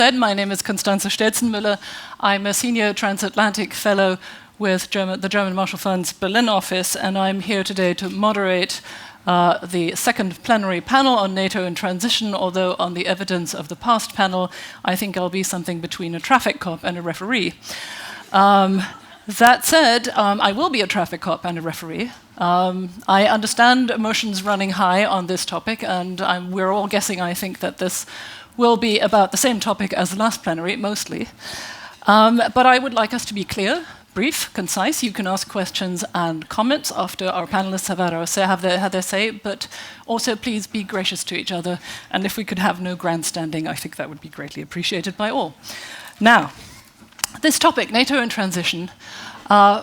said, my name is Constanze Stelzenmuller. I'm a senior Transatlantic fellow with the German Marshall Fund's Berlin office, and I'm here today to moderate the second plenary panel on NATO in transition, although on the evidence of the past panel, I think I'll be something between a traffic cop and a referee. That said, I will be a traffic cop and a referee. I understand emotions running high on this topic, and we're all guessing, I think, that this will be about the same topic as the last plenary, mostly. But I would like us to be clear, brief, concise. You can ask questions and comments after our panelists have had their say, but also please be gracious to each other. And if we could have no grandstanding, I think that would be greatly appreciated by all. Now, this topic, NATO in transition,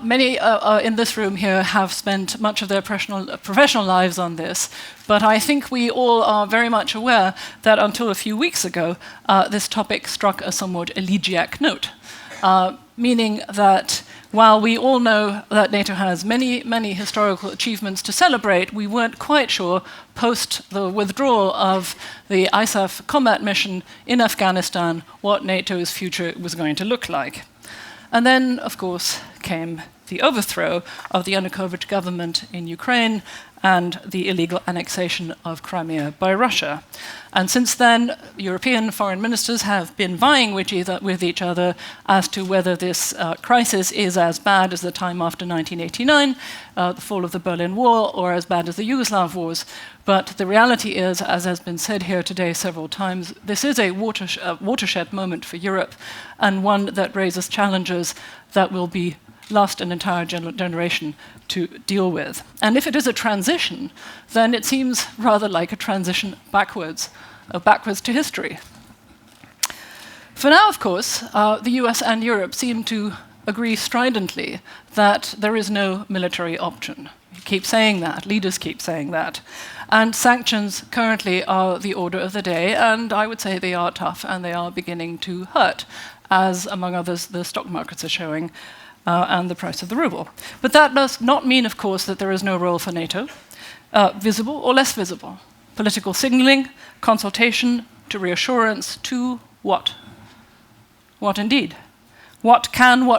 many in this room here have spent much of their professional lives on this, but I think we all are very much aware that until a few weeks ago, this topic struck a somewhat elegiac note, meaning that while we all know that NATO has many, many historical achievements to celebrate, we weren't quite sure, post the withdrawal of the ISAF combat mission in Afghanistan, what NATO's future was going to look like. And then, of course, came the overthrow of the Yanukovych government in Ukraine and the illegal annexation of Crimea by Russia. And since then, European foreign ministers have been vying with each other as to whether this crisis is as bad as the time after 1989, the fall of the Berlin Wall, or as bad as the Yugoslav wars. But the reality is, as has been said here today several times, this is a watershed moment for Europe, and one that raises challenges that will be last an entire generation to deal with. And if it is a transition, then it seems rather like a transition backwards to history. For now, of course, the US and Europe seem to agree stridently that there is no military option. You keep saying that, leaders keep saying that. And sanctions currently are the order of the day, and I would say they are tough and they are beginning to hurt, as among others the stock markets are showing, and the price of the ruble. But that does not mean, of course, that there is no role for NATO, visible or less visible. Political signaling, consultation, to reassurance, to what? What indeed? What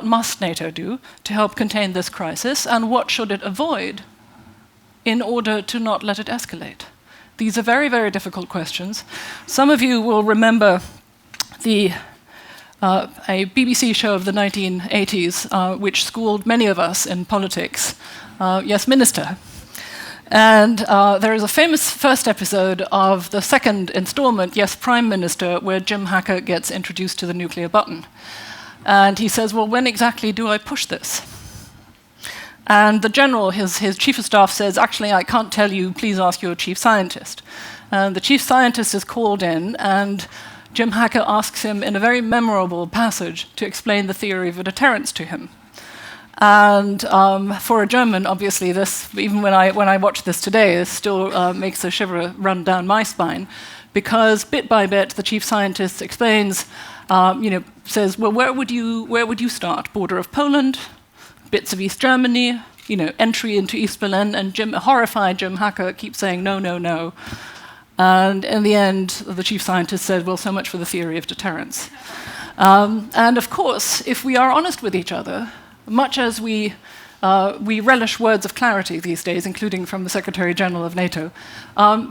must NATO do to help contain this crisis, and what should it avoid in order to not let it escalate? These are very, very difficult questions. Some of you will remember a BBC show of the 1980s, which schooled many of us in politics, Yes, Minister. And there is a famous first episode of the second installment, Yes, Prime Minister, where Jim Hacker gets introduced to the nuclear button. And he says, well, when exactly do I push this? And the general, his chief of staff, says, actually, I can't tell you, please ask your chief scientist. And the chief scientist is called in, and Jim Hacker asks him in a very memorable passage to explain the theory of a deterrence to him. And for a German, obviously, this, even when I watch this today, this still makes a shiver run down my spine, because bit by bit, the chief scientist explains, says, well, where would you start? Border of Poland, bits of East Germany, entry into East Berlin, and horrified Jim Hacker keeps saying, no, no, no. And in the end, the chief scientist said, well, so much for the theory of deterrence. And of course, if we are honest with each other, much as we relish words of clarity these days, including from the Secretary General of NATO,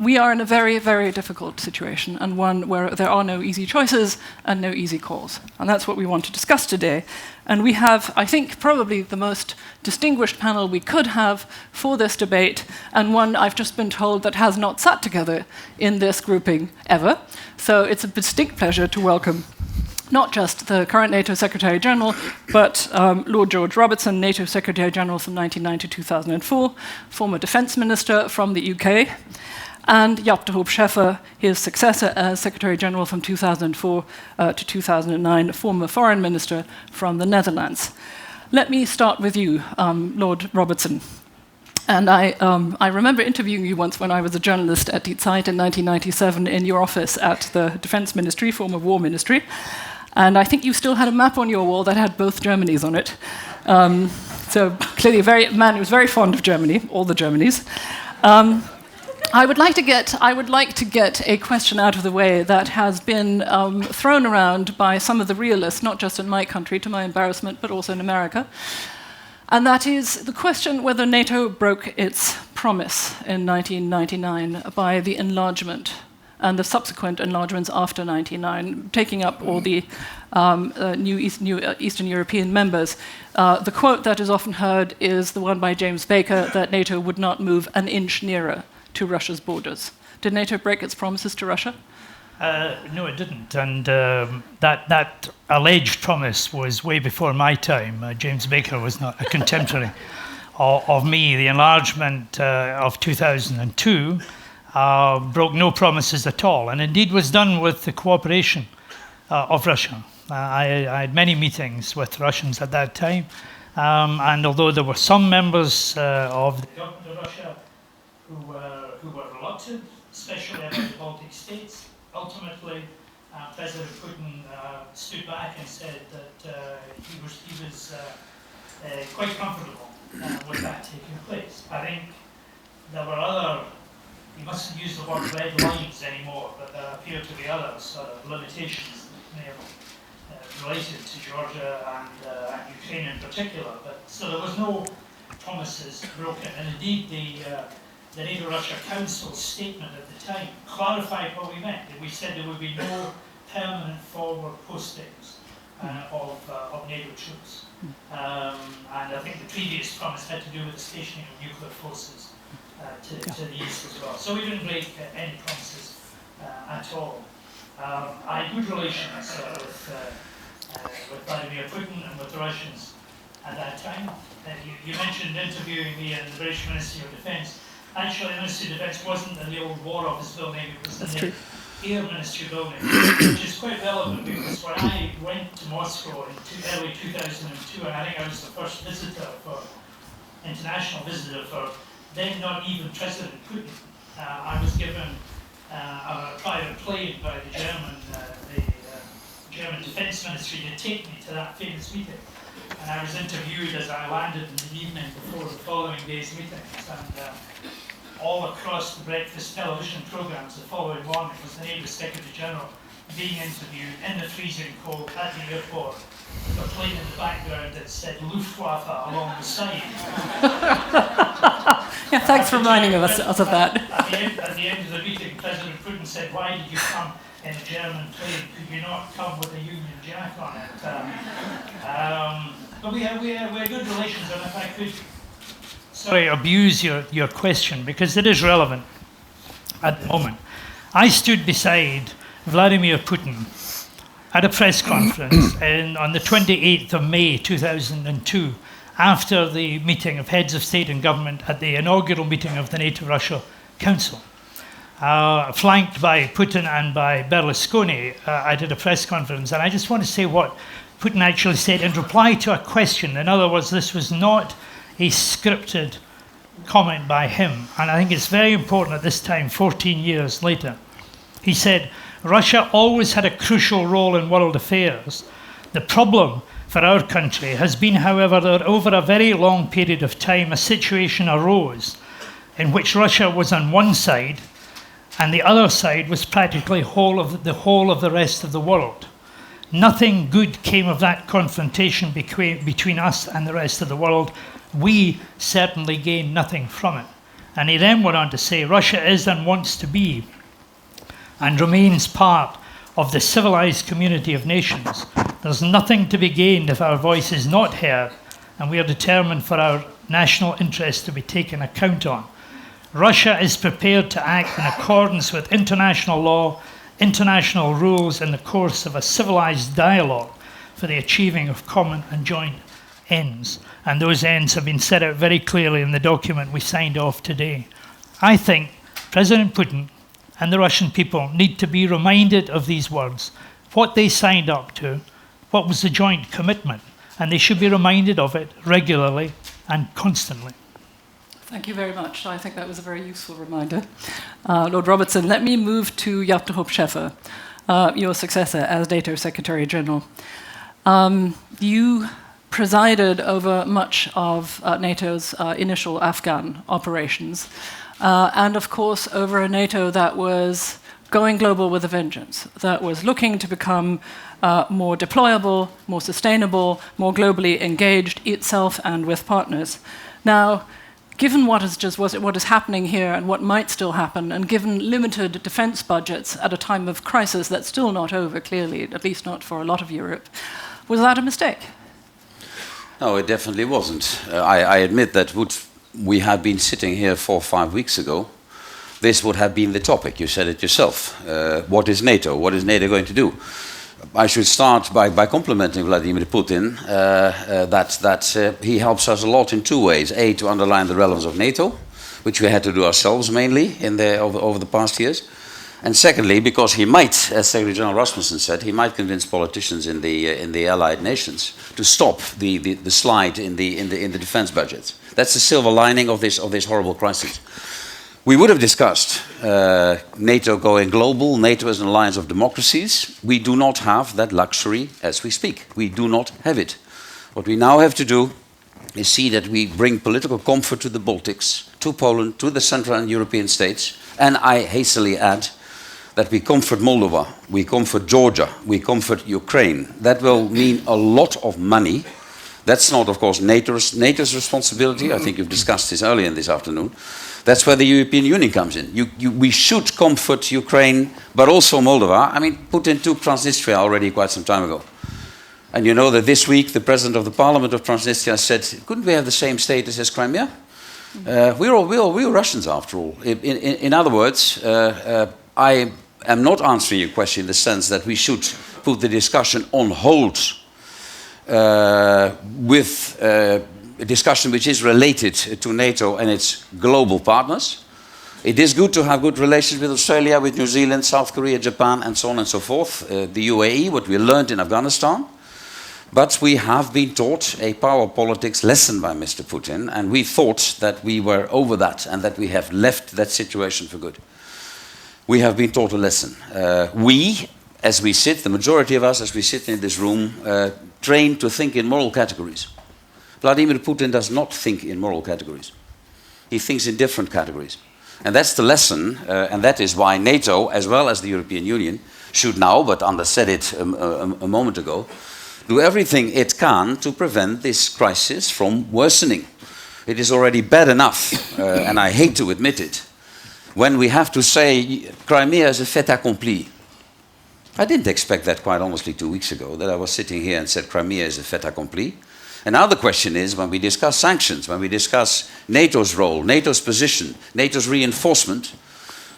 we are in a very, very difficult situation, and one where there are no easy choices and no easy calls. And that's what we want to discuss today. And we have, I think, probably the most distinguished panel we could have for this debate, and one I've just been told that has not sat together in this grouping ever. So it's a distinct pleasure to welcome not just the current NATO Secretary General, but Lord George Robertson, NATO Secretary General from 1990 to 2004, former Defence Minister from the UK, and Jaap Scheffer, his successor as Secretary General from 2004 to 2009, former Foreign Minister from the Netherlands. Let me start with you, Lord Robertson. And I remember interviewing you once when I was a journalist at Die Zeit in 1997 in your office at the Defence Ministry, former War Ministry. And I think you still had a map on your wall that had both Germanys on it. So clearly a man who was very fond of Germany, all the Germanys. I would like to get a question out of the way that has been thrown around by some of the realists, not just in my country, to my embarrassment, but also in America. And that is the question whether NATO broke its promise in 1999 by the enlargement and the subsequent enlargements after 1999, taking up all the new Eastern European members. The quote that is often heard is the one by James Baker, that NATO would not move an inch nearer to Russia's borders. Did NATO break its promises to Russia? No, it didn't. And that alleged promise was way before my time. James Baker was not a contemporary of me. The enlargement of 2002 broke no promises at all, and indeed was done with the cooperation of Russia. I had many meetings with Russians at that time, and although there were some members of the government of Russia who were reluctant, especially about the Baltic states, ultimately President Putin stood back and said that he was quite comfortable with that taking place. I think there were other, you mustn't use the word red lines anymore, but there appear to be other sort of limitations that may have related to Georgia and Ukraine in particular. But so there was no promises broken, and indeed the NATO-Russia Council statement at the time clarified what we meant. We said there would be no permanent forward postings of NATO troops. And I think the previous promise had to do with the stationing of nuclear forces to the east as well. So we didn't break any promises at all. I had good relations with Vladimir Putin and with the Russians at that time. You mentioned interviewing me in the British Ministry of Defence. Actually, the Ministry of Defence wasn't in the old War Office building, it was in the Air Ministry building, which is quite relevant because when I went to Moscow in early 2002, and I think I was the first international visitor for then not even President Putin, I was given a private plane by the German Defence Ministry to take me to that famous meeting. And I was interviewed as I landed in the evening before the following day's meetings. And all across the breakfast television programmes the following morning was the name of the Secretary General being interviewed in the freezing cold at the airport with a plane in the background that said Luftwaffe along the side. Yeah, thanks for reminding us of that. At the end of the meeting, President Putin said, "Why did you come in a German plane? Could you not come with a Union Jack on it?" But we had good relations, and if I could abuse your question, because it is relevant at the moment. I stood beside Vladimir Putin at a press conference on the 28th of May 2002, after the meeting of heads of state and government at the inaugural meeting of the NATO-Russia Council. Flanked by Putin and by Berlusconi, I did a press conference, and I just want to say what Putin actually said in reply to a question. In other words, this was not a scripted comment by him, and I think it's very important at this time, 14 years later. He said, "Russia always had a crucial role in world affairs. The problem for our country has been, however, that over a very long period of time, a situation arose in which Russia was on one side and the other side was practically the whole of the rest of the world. Nothing good came of that confrontation between us and the rest of the world. We certainly gained nothing from it." And he then went on to say, "Russia is and wants to be and remains part of the civilized community of nations. There's nothing to be gained if our voice is not heard, and we are determined for our national interest to be taken account on. Russia is prepared to act in accordance with international law, international rules in the course of a civilized dialogue for the achieving of common and joint ends." And those ends have been set out very clearly in the document we signed off today. I think President Putin and the Russian people need to be reminded of these words, what they signed up to, what was the joint commitment, and they should be reminded of it regularly and constantly. Thank you very much. I think that was a very useful reminder. Lord Robertson, let me move to Jaap Scheffer, your successor as NATO Secretary General. You presided over much of NATO's initial Afghan operations. and of course over a NATO that was going global with a vengeance, that was looking to become more deployable, more sustainable, more globally engaged itself and with partners. Now, given what is happening here and what might still happen, and given limited defense budgets at a time of crisis that's still not over, clearly, at least not for a lot of Europe, was that a mistake? No, it definitely wasn't. I admit that would we had been sitting here 4 or 5 weeks ago, this would have been the topic. You said it yourself. What is NATO? What is NATO going to do? I should start by complimenting Vladimir Putin that he helps us a lot in 2 ways. A, to underline the relevance of NATO, which we had to do ourselves mainly over the past years. And secondly, because he might, as Secretary General Rasmussen said, he might convince politicians in the allied nations to stop the slide in the defense budgets. That's the silver lining of this horrible crisis. We would have discussed NATO going global, NATO as an alliance of democracies. We do not have that luxury as we speak. We do not have it. What we now have to do is see that we bring political comfort to the Baltics, to Poland, to the Central and European states, and I hastily add that we comfort Moldova, we comfort Georgia, we comfort Ukraine. That will mean a lot of money. That's not, of course, NATO's responsibility. I think you've discussed this earlier in this afternoon. That's where the European Union comes in. We should comfort Ukraine, but also Moldova. I mean, Putin took Transnistria already quite some time ago. And you know that this week the president of the parliament of Transnistria said, couldn't we have the same status as Crimea? We're Russians after all. In other words, I am not answering your question in the sense that we should put the discussion on hold with a discussion which is related to NATO and its global partners. It is good to have good relations with Australia, with New Zealand, South Korea, Japan, and so on and so forth. The UAE, what we learned in Afghanistan. But we have been taught a power politics lesson by Mr. Putin, and we thought that we were over that and that we have left that situation for good. We have been taught a lesson. We, as we sit, the majority of us, as we sit in this room, trained to think in moral categories. Vladimir Putin does not think in moral categories. He thinks in different categories. And that's the lesson, and that is why NATO, as well as the European Union, should now, but Anders said it a moment ago, do everything it can to prevent this crisis from worsening. It is already bad enough, and I hate to admit it, when we have to say Crimea is a fait accompli. I didn't expect that, quite honestly, 2 weeks ago, that I was sitting here and said Crimea is a fait accompli. And now the question is, when we discuss sanctions, when we discuss NATO's role, NATO's position, NATO's reinforcement,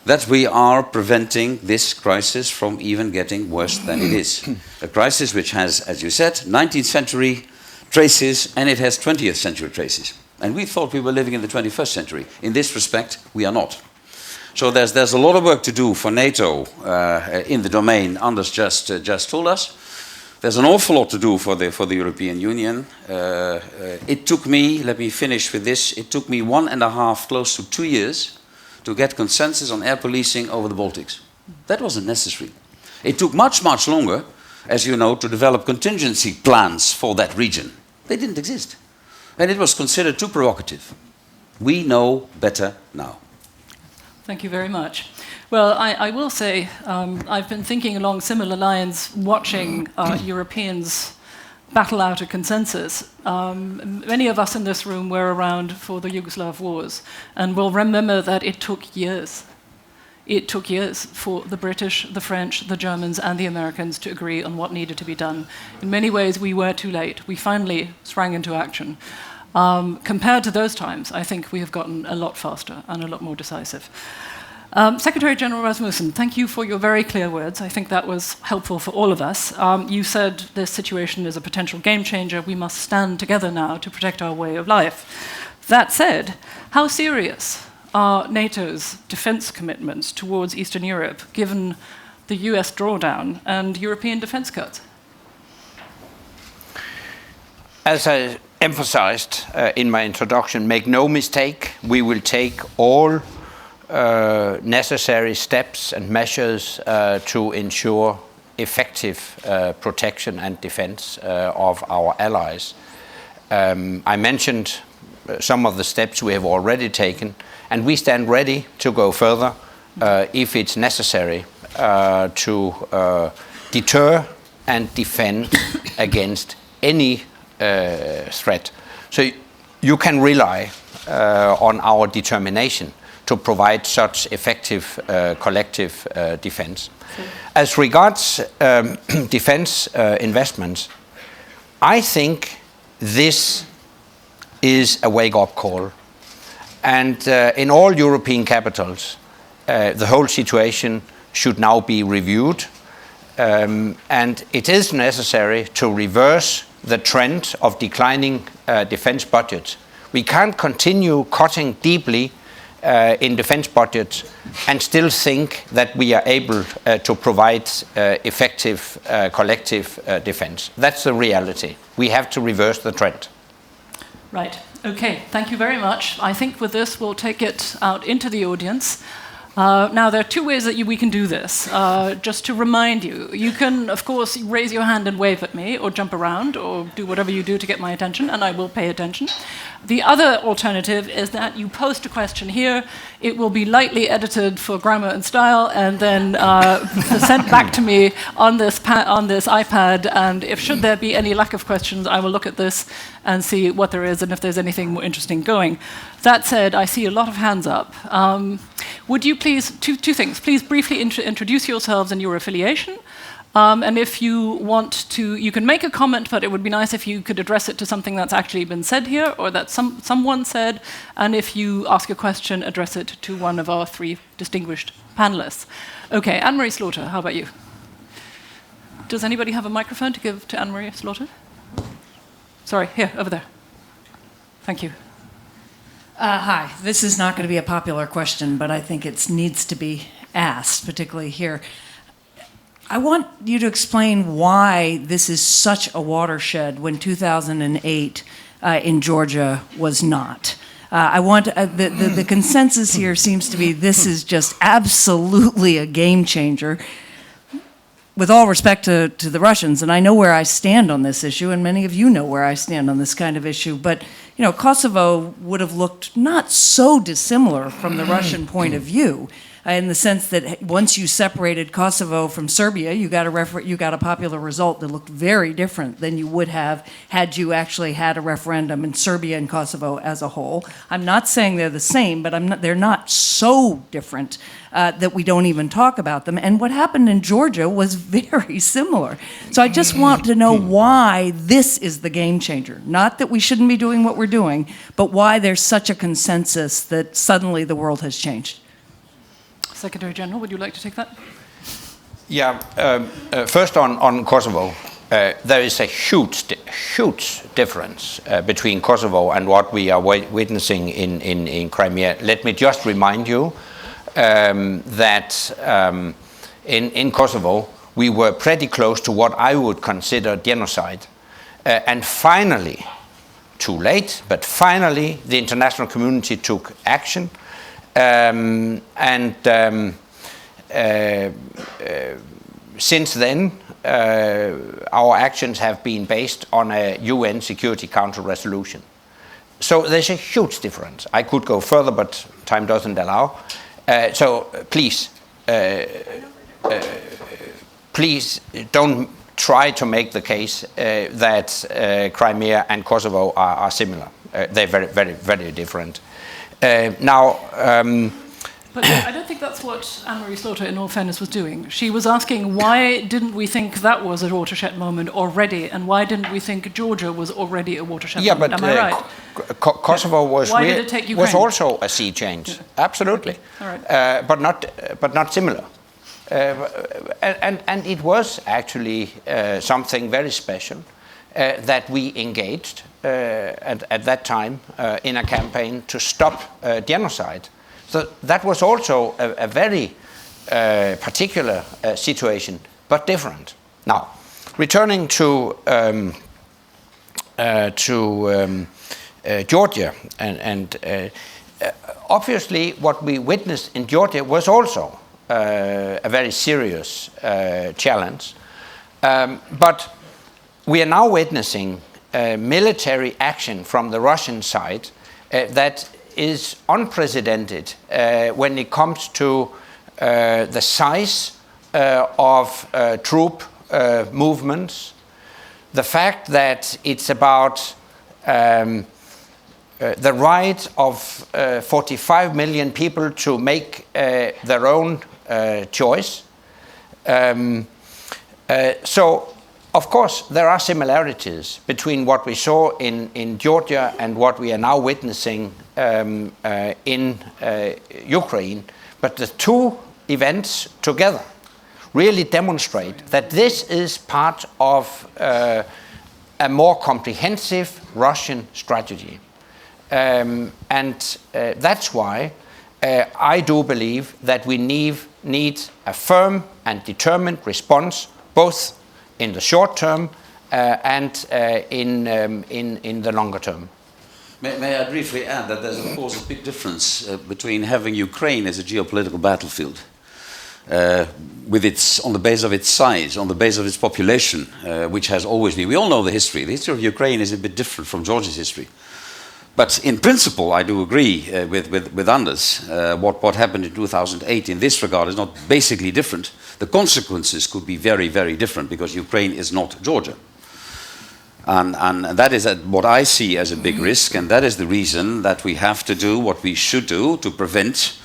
that we are preventing this crisis from even getting worse than it is. A crisis which has, as you said, 19th century traces, and it has 20th century traces. And we thought we were living in the 21st century. In this respect, we are not. So there's a lot of work to do for NATO in the domain Anders just told us. There's an awful lot to do for the European Union. It took me, let me finish with this, it took me 1.5, close to 2 years to get consensus on air policing over the Baltics. That wasn't necessary. It took much, much longer, as you know, to develop contingency plans for that region. They didn't exist. And it was considered too provocative. We know better now. Thank you very much. Well, I will say I've been thinking along similar lines, watching Europeans battle out a consensus. Many of us in this room were around for the Yugoslav wars and will remember that it took years. It took years for the British, the French, the Germans, and the Americans to agree on what needed to be done. In many ways, we were too late. We finally sprang into action. Compared to those times, I think we have gotten a lot faster and a lot more decisive. Secretary General Rasmussen, thank you for your very clear words. I think that was helpful for all of us. You said this situation is a potential game changer. We must stand together now to protect our way of life. That said, how serious are NATO's defense commitments towards Eastern Europe, given the US drawdown and European defense cuts? As I emphasized in my introduction, make no mistake, we will take all necessary steps and measures to ensure effective protection and defense of our allies. I mentioned some of the steps we have already taken, and we stand ready to go further if it's necessary to deter and defend against any threat. So you can rely on our determination to provide such effective collective defense. As regards defense investments, I think this is a wake-up call. And in all European capitals, the whole situation should now be reviewed. And it is necessary to reverse the trend of declining defense budgets. We can't continue cutting deeply in defense budgets and still think that we are able to provide effective collective defense. That's the reality. We have to reverse the trend. Right. Okay. Thank you very much. I think with this, we'll take it out into the audience. Now, there are two ways that we can do this. Just to remind you, you can, of course, raise your hand and wave at me, or jump around, or do whatever you do to get my attention, and I will pay attention. The other alternative is that you post a question here. It will be lightly edited for grammar and style, and then sent back to me on this iPad. And if should there be any lack of questions, I will look at this and see what there is, and if there's anything more interesting going. That said, I see a lot of hands up. Would you please, two things, please briefly introduce yourselves and your affiliation. And if you want to, you can make a comment, but it would be nice if you could address it to something that's actually been said here, or that someone said. And if you ask a question, address it to one of our three distinguished panelists. Okay, Anne-Marie Slaughter, how about you? Does anybody have a microphone to give to Anne-Marie Slaughter? Sorry, here, over there. Thank you. Hi, this is not going to be a popular question, but I think it needs to be asked, particularly here. I want you to explain why this is such a watershed when 2008 in Georgia was not. I want the consensus here seems to be this is just absolutely a game changer. With all respect to the Russians, and I know where I stand on this issue, and many of you know where I stand on this kind of issue, but you know, Kosovo would have looked not so dissimilar from the Russian point of view, in the sense that once you separated Kosovo from Serbia, you got a popular result that looked very different than you would have had you actually had a referendum in Serbia and Kosovo as a whole. I'm not saying they're the same, but they're not so different that we don't even talk about them. And what happened in Georgia was very similar. So I just want to know why this is the game changer. Not that we shouldn't be doing what we're doing, but why there's such a consensus that suddenly the world has changed. Secretary General, would you like to take that? Yeah, first on Kosovo, there is a huge difference between Kosovo and what we are witnessing in Crimea. Let me just remind you that in Kosovo, we were pretty close to what I would consider genocide. And finally, too late, but finally, the international community took action. Since then, our actions have been based on a UN Security Council resolution. So there's a huge difference. I could go further, but time doesn't allow. So please don't try to make the case that Crimea and Kosovo are similar. They're very, very, very different. But I don't think that's what Anne-Marie Slaughter, in all fairness, was doing. She was asking, why didn't we think that was a watershed moment already, and why didn't we think Georgia was already a watershed moment? Am I right? Kosovo was also a sea change. Yeah. Absolutely. Okay. All right. But not similar. And it was actually something very special that we engaged at that time in a campaign to stop genocide. So that was also a very particular situation, but different. Now, returning to Georgia, and obviously what we witnessed in Georgia was also a very serious challenge. But we are now witnessing military action from the Russian side that is unprecedented when it comes to the size of troop movements, the fact that it's about the right of 45 million people to make their own choice. So, of course, there are similarities between what we saw in Georgia and what we are now witnessing in Ukraine. But the two events together really demonstrate that this is part of a more comprehensive Russian strategy. And that's why I do believe that we need a firm and determined response, both in the short term and in the longer term. May I briefly add that there's of course a big difference between having Ukraine as a geopolitical battlefield, on the base of its size, on the base of its population, which has always been. We all know the history. The history of Ukraine is a bit different from Georgia's history. But in principle, I do agree with Anders. What happened in 2008 in this regard is not basically different. The consequences could be very, very different because Ukraine is not Georgia. And that is what I see as a big risk, and that is the reason that we have to do what we should do to prevent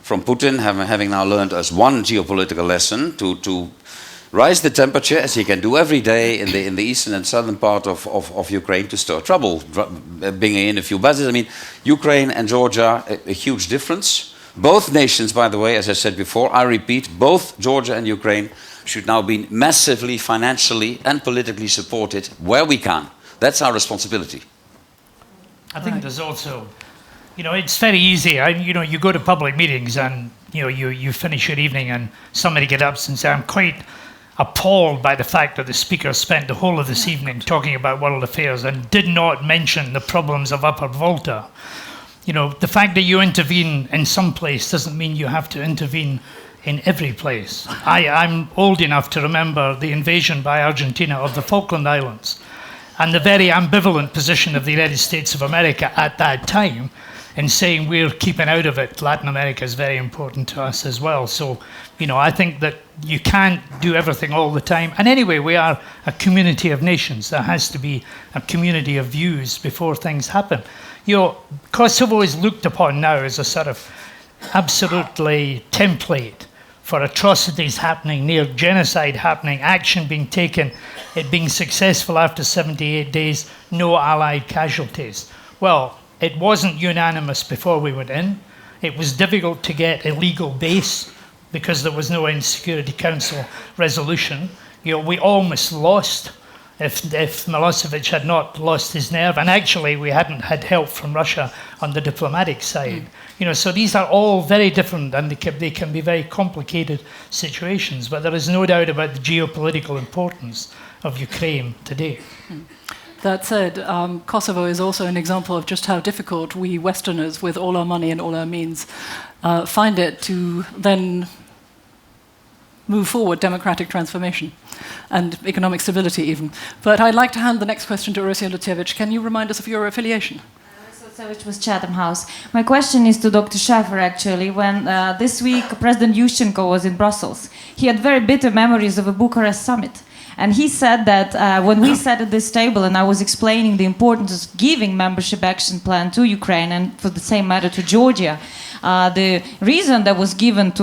from Putin having now learned us one geopolitical lesson to rise the temperature, as he can do every day in the eastern and southern part of Ukraine, to stir trouble, bringing in a few bases. I mean, Ukraine and Georgia, a huge difference. Both nations, by the way, as I said before, I repeat, both Georgia and Ukraine should now be massively financially and politically supported where we can. That's our responsibility. I think there's also, it's very easy. You go to public meetings and, you finish your evening and somebody gets up and says, I'm quite appalled by the fact that the speaker spent the whole of this evening talking about world affairs and did not mention the problems of Upper Volta. The fact that you intervene in some place doesn't mean you have to intervene in every place. I'm old enough to remember the invasion by Argentina of the Falkland Islands and the very ambivalent position of the United States of America at that time in saying we're keeping out of it. Latin America is very important to us as well. So, I think that you can't do everything all the time. And anyway, we are a community of nations. There has to be a community of views before things happen. Kosovo is looked upon now as a sort of absolutely template for atrocities happening, near genocide happening, action being taken, it being successful after 78 days, no Allied casualties. Well, it wasn't unanimous before we went in. It was difficult to get a legal base because there was no Security Council resolution. We almost lost if Milosevic had not lost his nerve. And actually, we hadn't had help from Russia on the diplomatic side. So these are all very different, and they can be very complicated situations. But there is no doubt about the geopolitical importance of Ukraine today. That said, Kosovo is also an example of just how difficult we Westerners, with all our money and all our means, find it to then move forward democratic transformation and economic stability even. But I'd like to hand the next question to Rosia Lutsevich. Can you remind us of your affiliation? Which was Chatham House. My question is to Dr. Scheffer, actually. When this week President Yushchenko was in Brussels, he had very bitter memories of a Bucharest summit. And he said that when we sat at this table and I was explaining the importance of giving membership action plan to Ukraine and for the same matter to Georgia, the reason that was given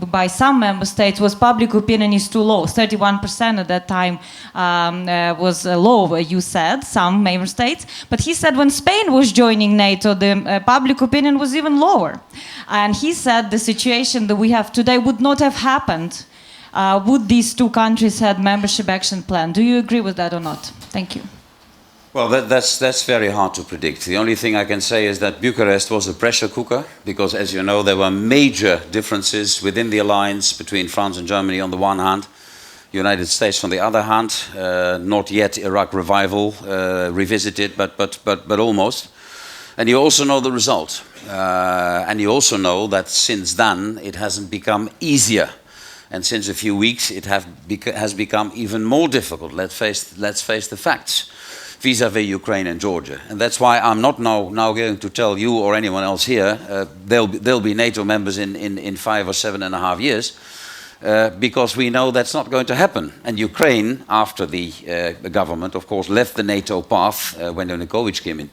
by some member states was public opinion is too low. 31% at that time was low, you said, some member states. But he said when Spain was joining NATO, the public opinion was even lower. And he said the situation that we have today would not have happened would these two countries had membership action plan. Do you agree with that or not? Thank you. Well, that's very hard to predict. The only thing I can say is that Bucharest was a pressure cooker because, as you know, there were major differences within the alliance between France and Germany on the one hand, United States on the other hand, not yet Iraq revival revisited, but almost. And you also know the result. And you also know that since then it hasn't become easier. And since a few weeks, it has become even more difficult. Let's face the facts. vis-à-vis Ukraine and Georgia. And that's why I'm not now going to tell you or anyone else here they'll be NATO members in 5 or 7.5 years, because we know that's not going to happen. And Ukraine, after the government, of course, left the NATO path when Yanukovych came in.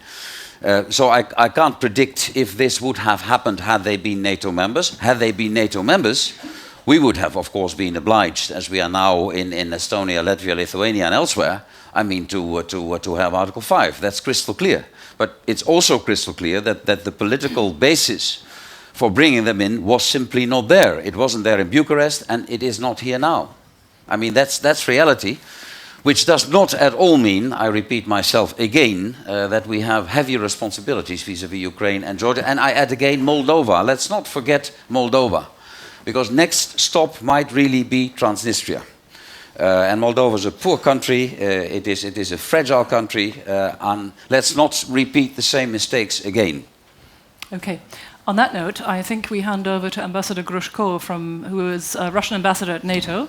So I can't predict if this would have happened had they been NATO members. Had they been NATO members, we would have, of course, been obliged, as we are now in Estonia, Latvia, Lithuania, and elsewhere, I mean, to have Article 5. That's crystal clear. But it's also crystal clear that the political basis for bringing them in was simply not there. It wasn't there in Bucharest, and it is not here now. I mean, that's reality, which does not at all mean, I repeat myself again, that we have heavy responsibilities vis-à-vis Ukraine and Georgia. And I add again Moldova. Let's not forget Moldova, because next stop might really be Transnistria. And Moldova is a poor country, it is a fragile country, and let's not repeat the same mistakes again. Okay. On that note, I think we hand over to Ambassador Grushko, who is a Russian ambassador at NATO.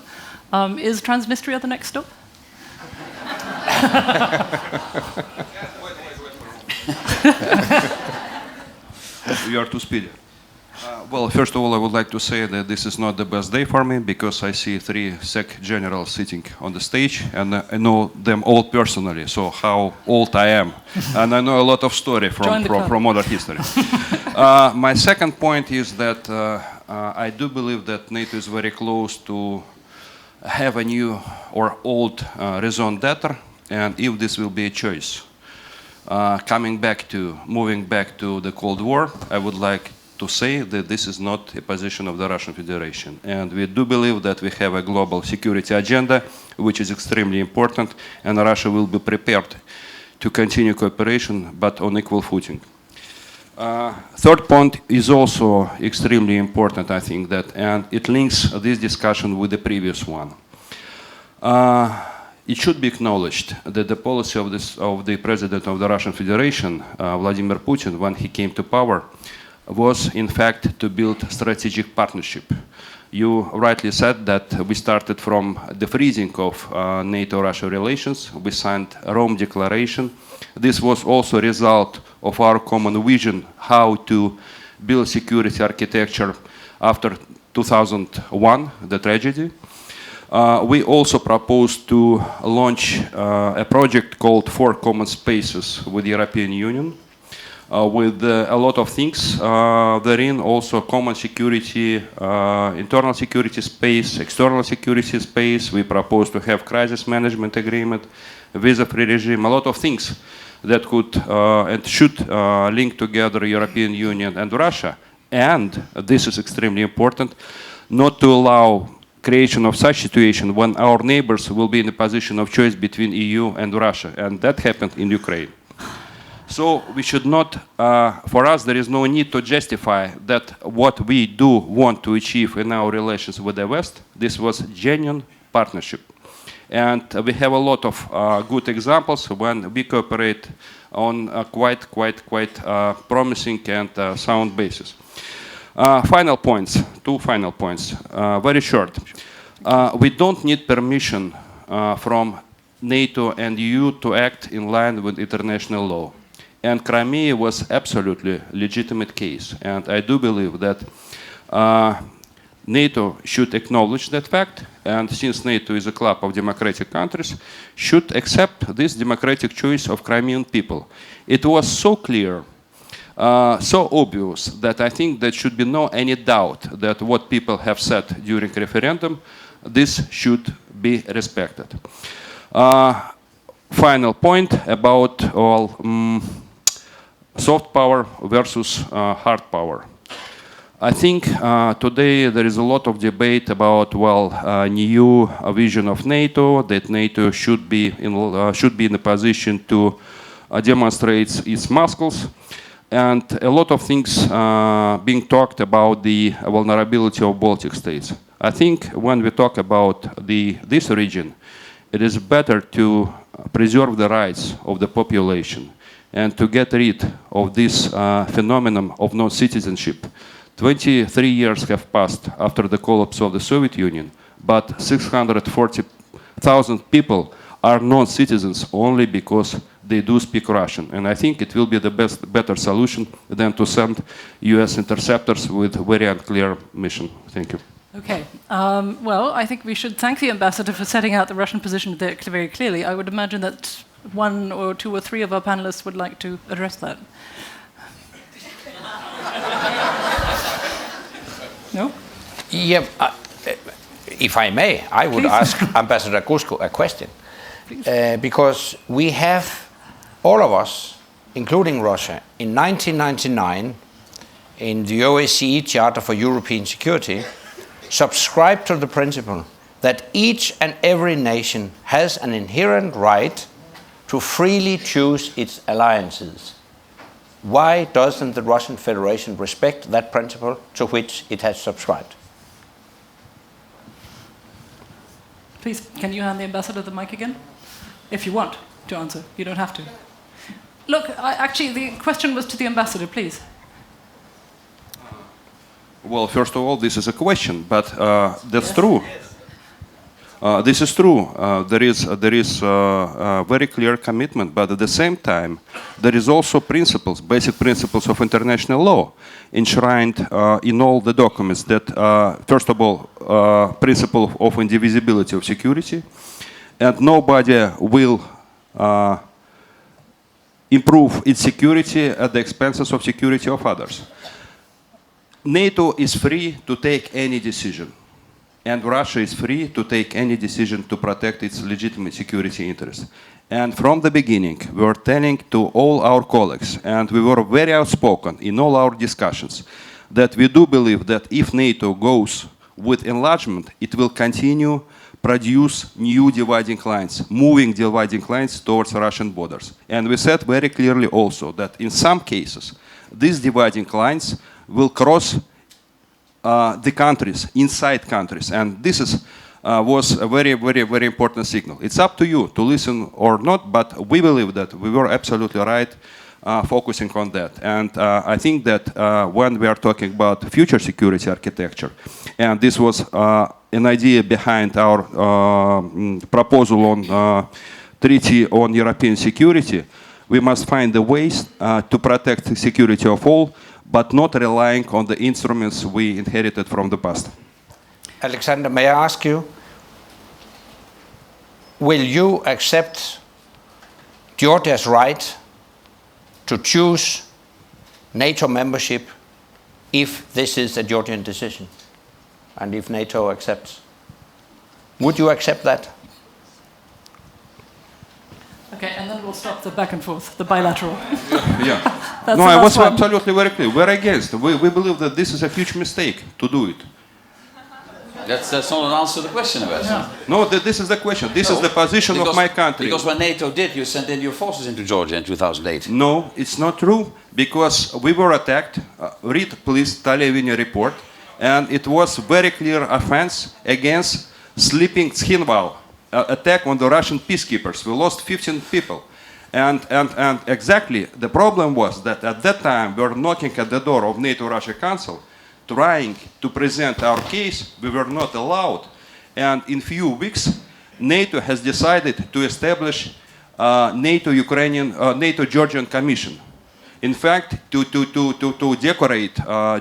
Is Transnistria the next stop? You are too speedy. Well, first of all, I would like to say that this is not the best day for me, because I see 3 SEC generals sitting on the stage, and I know them all personally, so how old I am. And I know a lot of story from modern history. My second point is that I do believe that NATO is very close to have a new or old raison d'etre, and if this will be a choice. Moving back to the Cold War, I would like to say that this is not a position of the Russian Federation. And we do believe that we have a global security agenda, which is extremely important, and Russia will be prepared to continue cooperation, but on equal footing. Third point is also extremely important, I think, and it links this discussion with the previous one. It should be acknowledged that the policy of the President of the Russian Federation, Vladimir Putin, when he came to power, was in fact to build strategic partnership. You rightly said that we started from the freezing of NATO-Russia relations. We signed a Rome Declaration. This was also a result of our common vision how to build security architecture after 2001, the tragedy. We also proposed to launch a project called 4 Common Spaces with the European Union, with a lot of things therein, also common security, internal security space, external security space. We propose to have crisis management agreement, visa-free regime, a lot of things that could and should link together European Union and Russia. And this is extremely important, not to allow creation of such situation when our neighbors will be in a position of choice between EU and Russia. And that happened in Ukraine. So we should not, for us, there is no need to justify that what we do want to achieve in our relations with the West. This was genuine partnership. And we have a lot of good examples when we cooperate on a quite promising and sound basis. Final points, 2 final points, very short. We don't need permission from NATO and EU to act in line with international law. And Crimea was absolutely legitimate case. And I do believe that NATO should acknowledge that fact, and since NATO is a club of democratic countries, should accept this democratic choice of Crimean people. It was so clear, so obvious, that I think there should be no any doubt that what people have said during referendum, this should be respected. Final point about all soft power versus hard power. I think today there is a lot of debate about, new vision of NATO, that NATO should be in a position to demonstrate its muscles, and a lot of things being talked about the vulnerability of Baltic states. I think when we talk about this region, it is better to preserve the rights of the population and to get rid of this phenomenon of non-citizenship. 23 years have passed after the collapse of the Soviet Union, but 640,000 people are non-citizens only because they do speak Russian. And I think it will be the better solution than to send US interceptors with very unclear mission. Thank you. Okay. Well, I think we should thank the ambassador for setting out the Russian position very clearly. I would imagine that one or two or three of our panelists would like to address that. No? Yeah, if I may, I would ask Ambassador Kusko a question. Because we have, all of us, including Russia, in 1999, in the OSCE Charter for European Security, subscribed to the principle that each and every nation has an inherent right to freely choose its alliances. Why doesn't the Russian Federation respect that principle to which it has subscribed? Please, can you hand the ambassador the mic again? If you want to answer. You don't have to. Look, actually, the question was to the ambassador, please. Well, first of all, this is a question, but that's true. This is true. There is a very clear commitment, but at the same time, there is also principles, basic principles of international law, enshrined in all the documents. That first of all, principle of indivisibility of security, and nobody will improve its security at the expenses of security of others. NATO is free to take any decision, and Russia is free to take any decision to protect its legitimate security interests. And from the beginning, we were telling to all our colleagues, and we were very outspoken in all our discussions, that we do believe that if NATO goes with enlargement, it will continue produce new dividing lines, moving dividing lines towards Russian borders. And we said very clearly also that in some cases, these dividing lines will cross the countries, inside countries. And this was a very, very, very important signal. It's up to you to listen or not, but we believe that we were absolutely right focusing on that. And I think that when we are talking about future security architecture, and this was an idea behind our proposal on Treaty on European Security, we must find the ways to protect the security of all, but not relying on the instruments we inherited from the past. Alexander, may I ask you, will you accept Georgia's right to choose NATO membership if this is a Georgian decision and if NATO accepts? Would you accept that? Okay, and then we'll stop the back and forth, the bilateral. Yeah. That's No, the I was last one. absolutely very clear. We're against. We believe that this is a huge mistake to do it. That's not an answer to the question, Ambassador. No, this is the question. This is the position of my country. Because when NATO did, you sent in your forces into Georgia in 2008. No, it's not true, because we were attacked. Read, please, Talevini report. And it was very clear offense against sleeping Tshinval, attack on the Russian peacekeepers. We lost 15 people. And exactly, the problem was that at that time we were knocking at the door of NATO-Russia Council, trying to present our case. We were not allowed. And in few weeks, NATO has decided to establish NATO-Georgian Commission. In fact, to decorate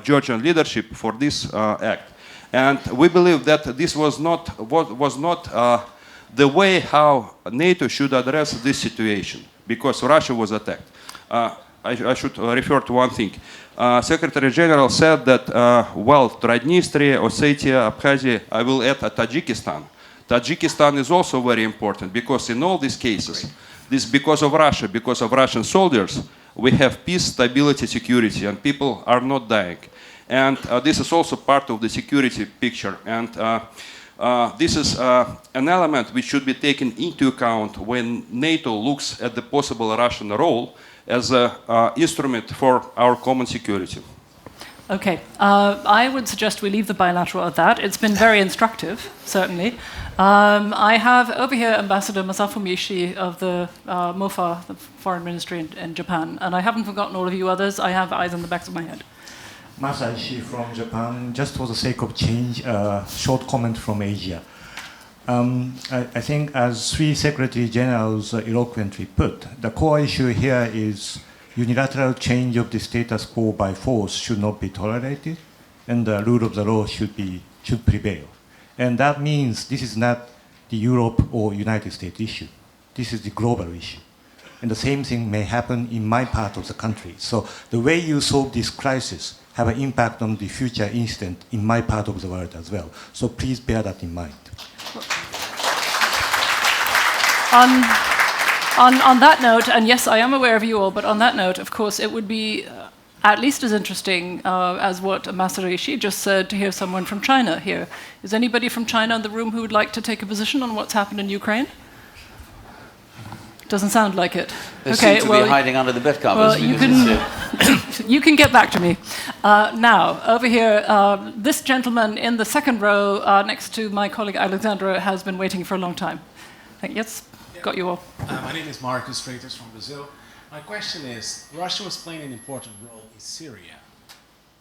Georgian leadership for this act. And we believe that this was not the way how NATO should address this situation, because Russia was attacked. I should refer to one thing. Secretary General said that, well, Transnistria, Ossetia, Abkhazia, I will add Tajikistan. Tajikistan is also very important, because in all these cases, this because of Russia, because of Russian soldiers, we have peace, stability, security, and people are not dying. And this is also part of the security picture. And this is an element which should be taken into account when NATO looks at the possible Russian role as an instrument for our common security. Okay, I would suggest we leave the bilateral at that. It's been very instructive, certainly. I have over here Ambassador Masafu Mishi of the MOFA, the Foreign Ministry in Japan, and I haven't forgotten all of you others. I have eyes on the backs of my head. Masashi from Japan. Just for the sake of change, short comment from Asia. I think, as three Secretary Generals eloquently put, the core issue here is unilateral change of the status quo by force should not be tolerated, and the rule of the law should prevail. And that means this is not the Europe or United States issue. This is the global issue. And the same thing may happen in my part of the country. So the way you solve this crisis have an impact on the future incident in my part of the world as well. So please bear that in mind. On that note, and yes, I am aware of you all, but on that note, of course, it would be at least as interesting as what Ambassador Ishii just said to hear someone from China here. Is anybody from China in the room who would like to take a position on what's happened in Ukraine? Doesn't sound like it. They seem to be hiding under the bed covers. Well, you can get back to me. Now, over here, this gentleman in the second row next to my colleague Alexandra has been waiting for a long time. Yes, got you all. My name is Marcus Freitas from Brazil. My question is, Russia was playing an important role in Syria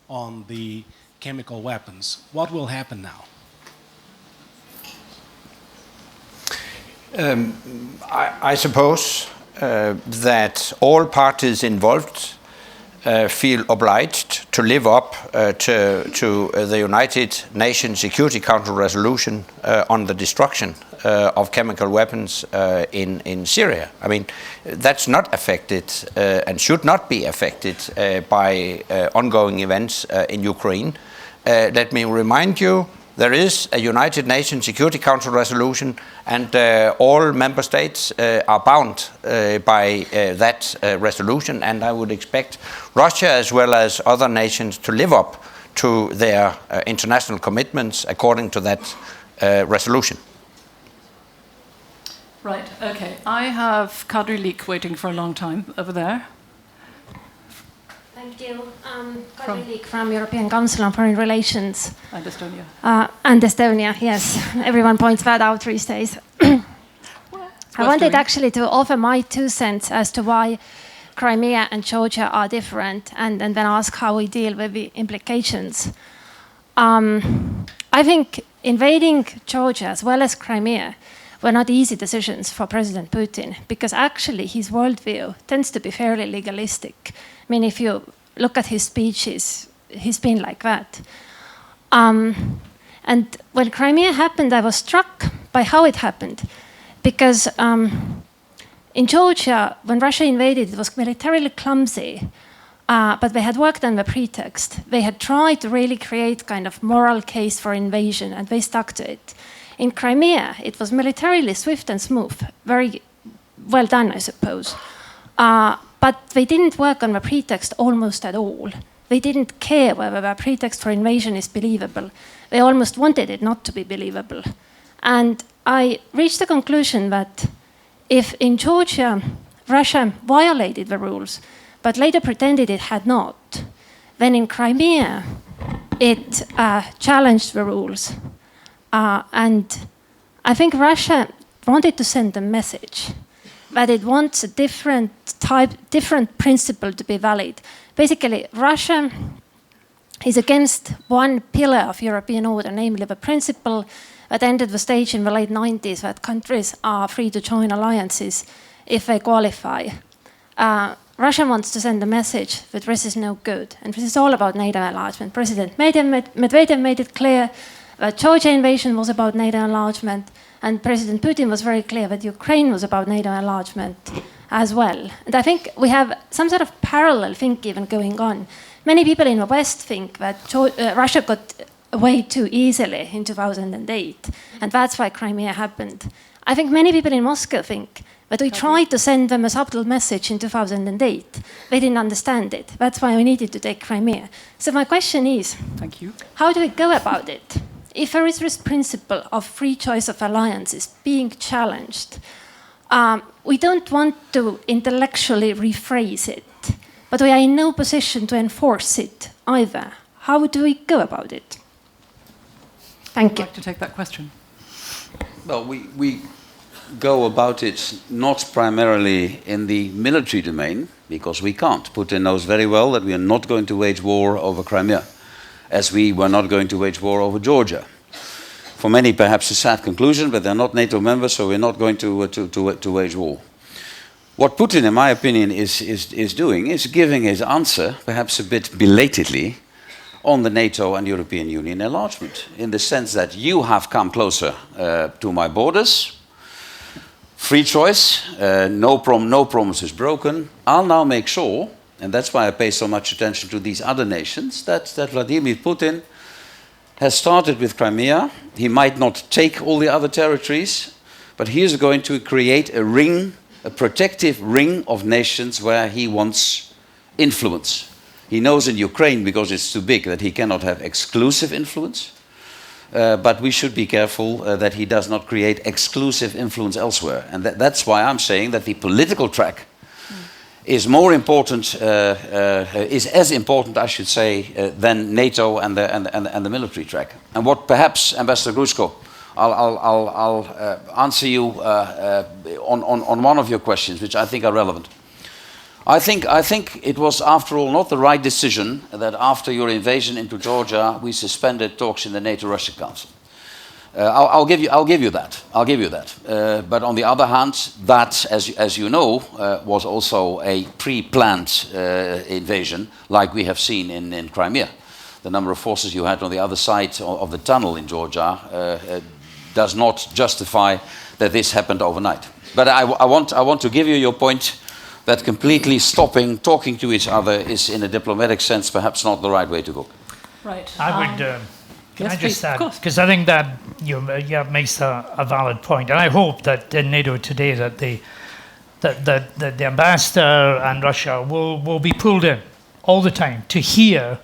on the chemical weapons. What will happen now? I suppose that all parties involved feel obliged to live up to the United Nations Security Council resolution on the destruction of chemical weapons in Syria. I mean, that's not affected and should not be affected by ongoing events in Ukraine. Let me remind you, there is a United Nations Security Council resolution, and all member states are bound by that resolution, and I would expect Russia as well as other nations to live up to their international commitments according to that resolution. Right, okay. I have Kadri Leek waiting for a long time over there. Thank you. Kadri Leek from European Council on Foreign Relations. And Estonia. And Estonia, yes. Everyone points that out these days. I wanted actually to offer my 2 cents as to why Crimea and Georgia are different, and then ask how we deal with the implications. I think invading Georgia as well as Crimea were not easy decisions for President Putin, because actually his worldview tends to be fairly legalistic. I mean, if you look at his speeches, he's been like that. And when Crimea happened, I was struck by how it happened, because in Georgia, when Russia invaded, it was militarily clumsy, but they had worked on the pretext. They had tried to really create kind of moral case for invasion, and they stuck to it. In Crimea, it was militarily swift and smooth, very well done, I suppose. But they didn't work on the pretext almost at all. They didn't care whether the pretext for invasion is believable. They almost wanted it not to be believable. And I reached the conclusion that if in Georgia, Russia violated the rules, but later pretended it had not, then in Crimea, it challenged the rules. And I think Russia wanted to send a message that it wants a different principle to be valid. Basically, Russia is against one pillar of European order, namely the principle that entered the stage in the late 90s that countries are free to join alliances if they qualify. Russia wants to send a message that this is no good, and this is all about NATO enlargement. President Medvedev made it clear that Georgia invasion was about NATO enlargement, and President Putin was very clear that Ukraine was about NATO enlargement as well. And I think we have some sort of parallel think even going on. Many people in the West think that Russia got away too easily in 2008, and that's why Crimea happened. I think many people in Moscow think that we tried to send them a subtle message in 2008. They didn't understand it. That's why we needed to take Crimea. So my question is, thank you. How do we go about it? If there is this principle of free choice of alliances being challenged, we don't want to intellectually rephrase it, but we are in no position to enforce it either. How do we go about it? Thank you. I'd like to take that question. Well, we go about it not primarily in the military domain, because we can't. Putin knows very well that we are not going to wage war over Crimea, as we were not going to wage war over Georgia. For many, perhaps a sad conclusion, but they're not NATO members, so we're not going to wage war. What Putin, in my opinion, is doing is giving his answer, perhaps a bit belatedly, on the NATO and European Union enlargement, in the sense that you have come closer to my borders, free choice, no promises broken. I'll now make sure, and that's why I pay so much attention to these other nations, that Vladimir Putin has started with Crimea. He might not take all the other territories, but he is going to create a ring, a protective ring of nations where he wants influence. He knows in Ukraine, because it's too big, that he cannot have exclusive influence. But we should be careful that he does not create exclusive influence elsewhere. And that's why I'm saying that the political track is more important, is as important, I should say, than NATO and the military track. And what perhaps, Ambassador Gruszko, I'll answer you on one of your questions, which I think are relevant. I think it was, after all, not the right decision that after your invasion into Georgia, we suspended talks in the NATO-Russia Council. I'll give you that. But on the other hand, that, as you know, was also a pre-planned invasion, like we have seen in Crimea. The number of forces you had on the other side of the tunnel in Georgia does not justify that this happened overnight. But I want to give you your point that completely stopping talking to each other is, in a diplomatic sense, perhaps not the right way to go. Right. I would. Can yes, I just please, add? Because I think that Jaap makes a valid point, and I hope that in NATO today that the ambassador and Russia will be pulled in all the time to hear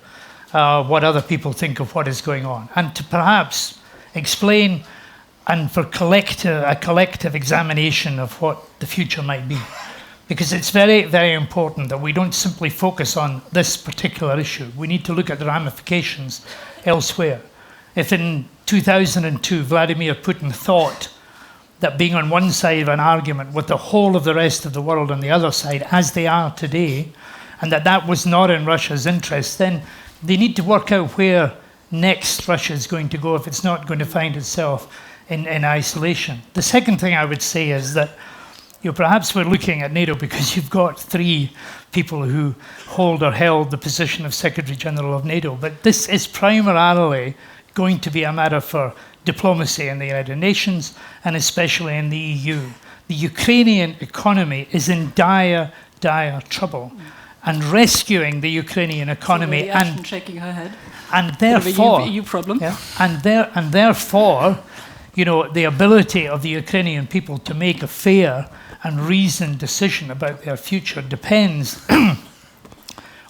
what other people think of what is going on, and to perhaps explain and for a collective examination of what the future might be. Because it's very, very important that we don't simply focus on this particular issue. We need to look at the ramifications elsewhere. If in 2002 Vladimir Putin thought that being on one side of an argument with the whole of the rest of the world on the other side, as they are today, and that was not in Russia's interest, then they need to work out where next Russia is going to go if it's not going to find itself in isolation. The second thing I would say is that perhaps we're looking at NATO because you've got 3 people who hold or held the position of Secretary General of NATO, but this is primarily going to be a matter for diplomacy in the United Nations and especially in the EU. The Ukrainian economy is in dire, dire trouble, and rescuing the Ukrainian economy and shaking her head. And therefore, EU problem. Yeah, and therefore, the ability of the Ukrainian people to make a fair and reasoned decision about their future depends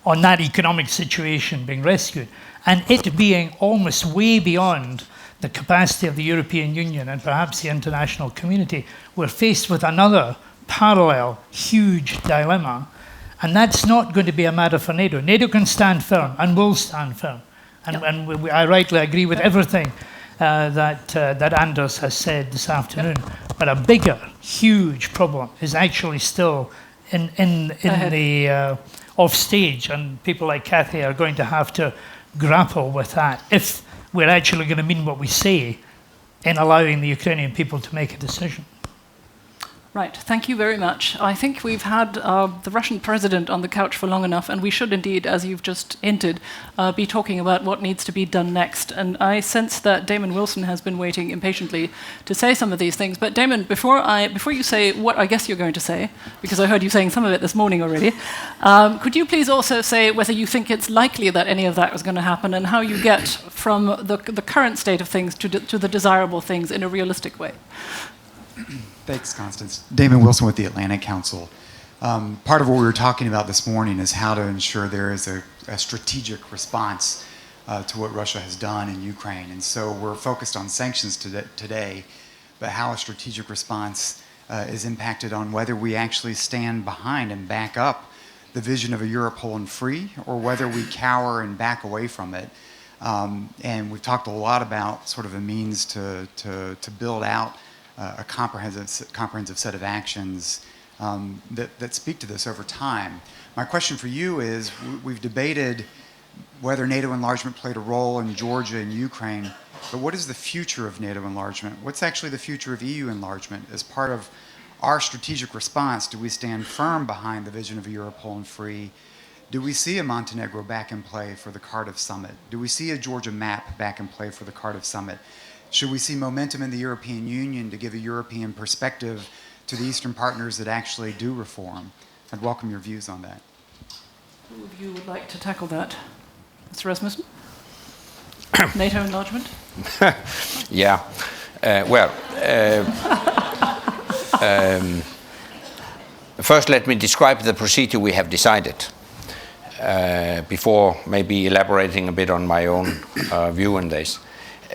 on that economic situation being rescued, and it being almost way beyond the capacity of the European Union and perhaps the international community. We're faced with another parallel huge dilemma, and that's not going to be a matter for NATO. NATO can stand firm and will stand firm, and I rightly agree with everything that Anders has said this afternoon. But a bigger, huge problem is actually still in the off stage, and people like Cathy are going to have to grapple with that if we're actually going to mean what we say in allowing the Ukrainian people to make a decision. Right, thank you very much. I think we've had the Russian president on the couch for long enough, and we should indeed, as you've just hinted, be talking about what needs to be done next. And I sense that Damon Wilson has been waiting impatiently to say some of these things. But Damon, before you say what I guess you're going to say, because I heard you saying some of it this morning already, could you please also say whether you think it's likely that any of that is going to happen, and how you get from the current state of things to the desirable things in a realistic way? Thanks, Constance. Damon Wilson with the Atlantic Council. Part of what we were talking about this morning is how to ensure there is a strategic response to what Russia has done in Ukraine. And so we're focused on sanctions today, but how a strategic response is impacted on whether we actually stand behind and back up the vision of a Europe whole and free, or whether we cower and back away from it. And we've talked a lot about sort of a means to build out a comprehensive set of actions that speak to this over time. My question for you is, we've debated whether NATO enlargement played a role in Georgia and Ukraine, but what is the future of NATO enlargement? What's actually the future of EU enlargement? As part of our strategic response, do we stand firm behind the vision of a Europe whole and free? Do we see a Montenegro back in play for the Cardiff Summit? Do we see a Georgia map back in play for the Cardiff Summit? Should we see momentum in the European Union to give a European perspective to the Eastern partners that actually do reform? I'd welcome your views on that. Who of you would like to tackle that? Mr. Rasmussen? NATO enlargement? Yeah. First, let me describe the procedure we have decided before maybe elaborating a bit on my own view on this.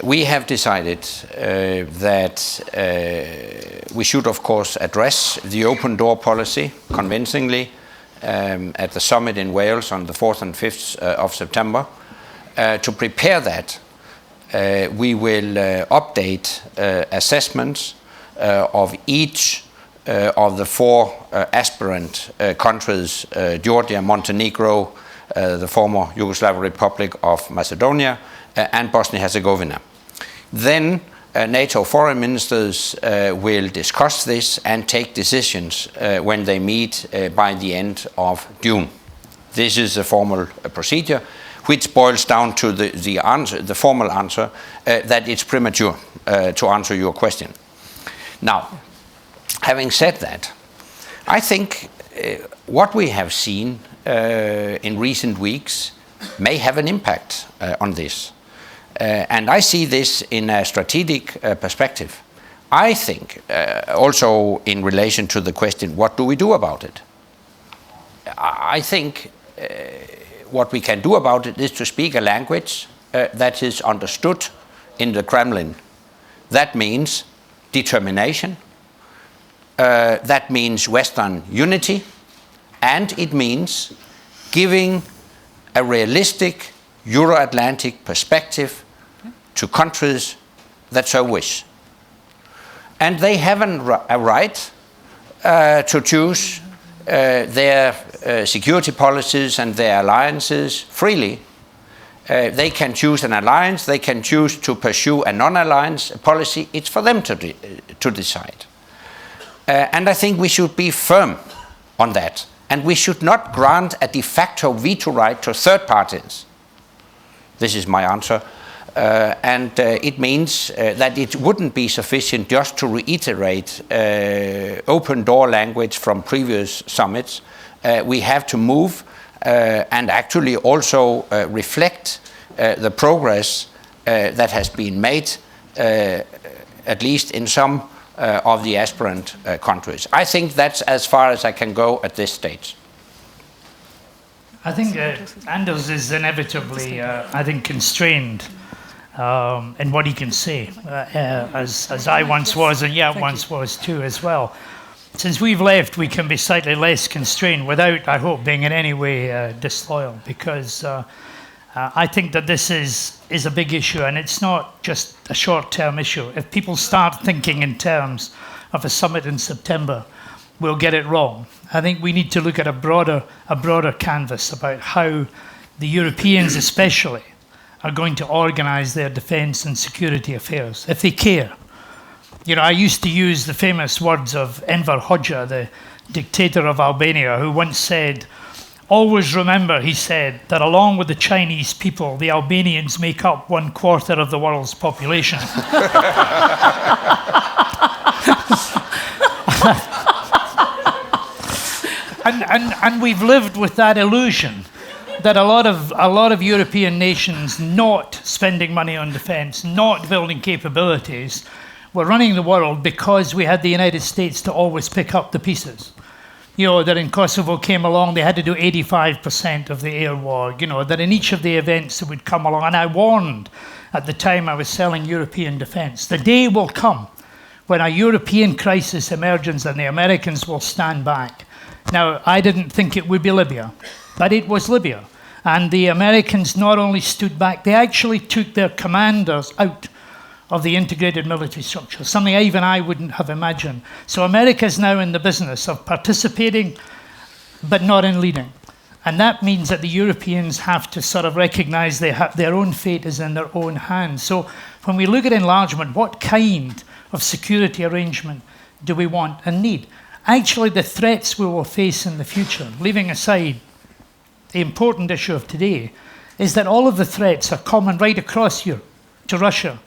We have decided that we should, of course, address the open door policy convincingly at the summit in Wales on the 4th and 5th of September. To prepare that, we will update assessments of each of the four aspirant countries, Georgia, Montenegro, the former Yugoslav Republic of Macedonia, and Bosnia-Herzegovina. Then NATO foreign ministers will discuss this and take decisions when they meet by the end of June. This is a formal procedure, which boils down to the formal answer that it's premature to answer your question. Now, having said that, I think what we have seen in recent weeks may have an impact on this. And I see this in a strategic perspective. I think also in relation to the question, what do we do about it? I think what we can do about it is to speak a language that is understood in the Kremlin. That means determination, that means Western unity, and it means giving a realistic Euro-Atlantic perspective to countries that so wish. And they have a right to choose their security policies and their alliances freely. They can choose an alliance, they can choose to pursue a non-alliance policy. It's for them to decide. And I think we should be firm on that. And we should not grant a de facto veto right to third parties. This is my answer. And it means that it wouldn't be sufficient just to reiterate open door language from previous summits. We have to move and actually also reflect the progress that has been made, at least in some of the aspirant countries. I think that's as far as I can go at this stage. I think Anders is inevitably, constrained in what he can say, as I once was and Jaap once was too as well. Since we've left, we can be slightly less constrained without, I hope, being in any way disloyal, because I think that this is a big issue, and it's not just a short-term issue. If people start thinking in terms of a summit in September, we'll get it wrong. I think we need to look at a broader canvas about how the Europeans especially are going to organize their defense and security affairs, if they care. You know, I used to use the famous words of Enver Hoxha, the dictator of Albania, who once said, "Always remember," he said, "that along with the Chinese people, the Albanians make up 1/4 of the world's population." And we've lived with that illusion that a lot of European nations not spending money on defense, not building capabilities, were running the world because we had the United States to always pick up the pieces. You know, that in Kosovo came along, they had to do 85% of the air war. You know, that in each of the events that would come along, and I warned at the time I was selling European defense, the day will come when a European crisis emerges and the Americans will stand back. Now, I didn't think it would be Libya, but it was Libya. And the Americans not only stood back, they actually took their commanders out of the integrated military structure, something even I wouldn't have imagined. So America is now in the business of participating, but not in leading. And that means that the Europeans have to sort of recognize their own fate is in their own hands. So when we look at enlargement, what kind of security arrangement do we want and need? Actually, the threats we will face in the future, leaving aside the important issue of today, is that all of the threats are common right across Europe, to Russia,